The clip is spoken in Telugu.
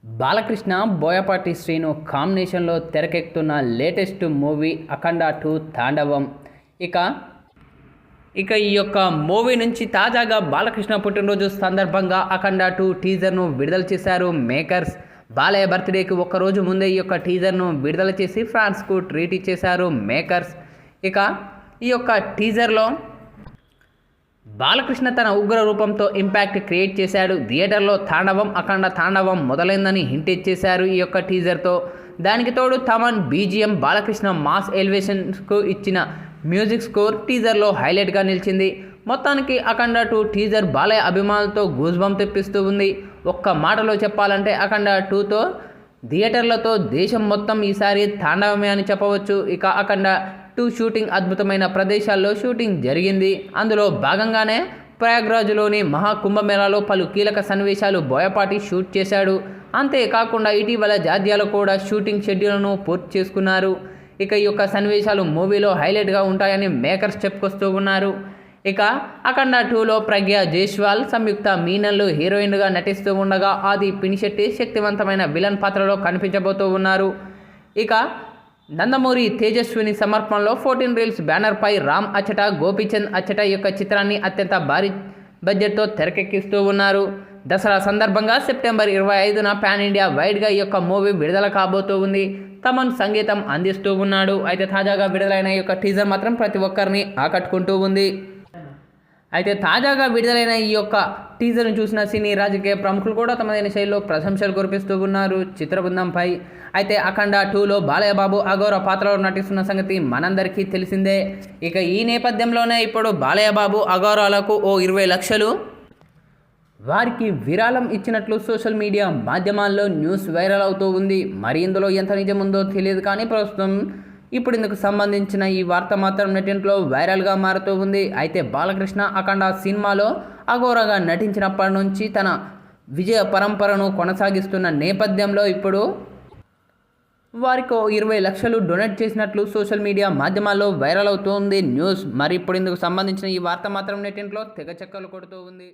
బాలకృష్ణ బోయపాటి శ్రీను కాంబినేషన్లో తెరకెక్కుతున్న లేటెస్ట్ మూవీ అఖండ 2 తాండవం. ఇక ఇక ఈ యొక్క మూవీ నుంచి తాజాగా బాలకృష్ణ పుట్టినరోజు సందర్భంగా అఖండ 2 టీజర్ను విడుదల చేశారు మేకర్స్. బాలయ్య బర్త్డేకి ఒక్కరోజు ముందే ఈ యొక్క టీజర్ను విడుదల చేసి ఫ్యాన్స్కు ట్రీట్ ఇచ్చేశారు మేకర్స్. ఇక ఈ యొక్క టీజర్లో బాలకృష్ణ తన ఉగ్ర రూపంతో ఇంపాక్ట్ క్రియేట్ చేశాడు. థియేటర్లో తాండవం అఖండ తాండవం మొదలైందని హింట్ ఇచ్చేశారు ఈ యొక్క టీజర్తో. దానికి తోడు తమన్ బీజిఎం, బాలకృష్ణ మాస్ ఎలివేషన్స్కు ఇచ్చిన మ్యూజిక్ స్కోర్ టీజర్లో హైలైట్గా నిలిచింది. మొత్తానికి అఖండ 2 టీజర్ బాలయ్య అభిమానులతో గూజ్బంప్ తెప్పిస్తూ ఉంది. ఒక్క మాటలో చెప్పాలంటే అఖండ 2తో థియేటర్లతో దేశం మొత్తం ఈసారి తాండవమే అని చెప్పవచ్చు. ఇక అఖండ 2 షూటింగ్ అద్భుతమైన ప్రదేశాల్లో షూటింగ్ జరిగింది. అందులో భాగంగానే ప్రయాగ్రాజ్లోని మహాకుంభమేళాలో పలు కీలక సన్నివేశాలు బోయపాటి షూట్ చేశాడు. అంతేకాకుండా ఇటీవల జార్జియాలో కూడా షూటింగ్ షెడ్యూల్ను పూర్తి చేసుకున్నారు. ఇక ఈ యొక్క సన్నివేశాలు మూవీలో హైలైట్గా ఉంటాయని మేకర్స్ చెప్పుకొస్తూ ఉన్నారు. ఇక అఖండ 2లో ప్రజ్ఞ జైస్వాల్, సంయుక్త మీనన్లు హీరోయిన్గా నటిస్తూ ఉండగా ఆది పినిశెట్టి శక్తివంతమైన విలన్ పాత్రలో కనిపించబోతూ ఉన్నారు. ఇక నందమూరి తేజస్విని సమర్పణలో 14 రీల్స్ బ్యానర్పై రామ్ అచ్చట, గోపీచంద్ అచ్చట యొక్క చిత్రాన్ని అత్యంత భారీ బడ్జెట్తో తెరకెక్కిస్తూ ఉన్నారు. దసరా సందర్భంగా సెప్టెంబర్ 25న పాన్ ఇండియా వైడ్గా ఈ యొక్క మూవీ విడుదల కాబోతూ ఉంది. తమన్ సంగీతం అందిస్తూ ఉన్నాడు. అయితే తాజాగా విడుదలైన ఈ యొక్క టీజర్ మాత్రం ప్రతి ఒక్కరిని ఆకట్టుకుంటూ ఉంది. అయితే తాజాగా విడుదలైన ఈ యొక్క టీజర్ను చూసిన సినీ రాజకీయ ప్రముఖులు కూడా తమదైన శైలిలో ప్రశంసలు కురిపిస్తూ ఉన్నారు చిత్ర బృందంపై. అయితే అఖండ 2లో బాలయ్య బాబు అఘోర పాత్రలో నటిస్తున్న సంగతి మనందరికీ తెలిసిందే. ఇక ఈ నేపథ్యంలోనే ఇప్పుడు బాలయ్య బాబు అఘోరాలకు ఓ 20 లక్షలు వారికి విరాళం ఇచ్చినట్లు సోషల్ మీడియా మాధ్యమాల్లో న్యూస్ వైరల్ అవుతూ ఉంది. మరి ఇందులో ఎంత నిజముందో తెలియదు, కానీ ప్రస్తుతం ఇప్పుడు ఇందుకు సంబంధించిన ఈ వార్త మాత్రం నెట్టింట్లో వైరల్గా మారుతూ ఉంది. అయితే బాలకృష్ణ అఖండ సినిమాలో అఘోరగా నటించినప్పటి నుంచి తన విజయ పరంపరను కొనసాగిస్తున్న నేపథ్యంలో ఇప్పుడు వారికి 20 లక్షలు డొనేట్ చేసినట్లు సోషల్ మీడియా మాధ్యమాల్లో వైరల్ అవుతూ ఉంది న్యూస్. మరి ఇప్పుడు ఇందుకు సంబంధించిన ఈ వార్త మాత్రం నెట్టింట్లో తెగ చెక్కలు కొడుతూ ఉంది.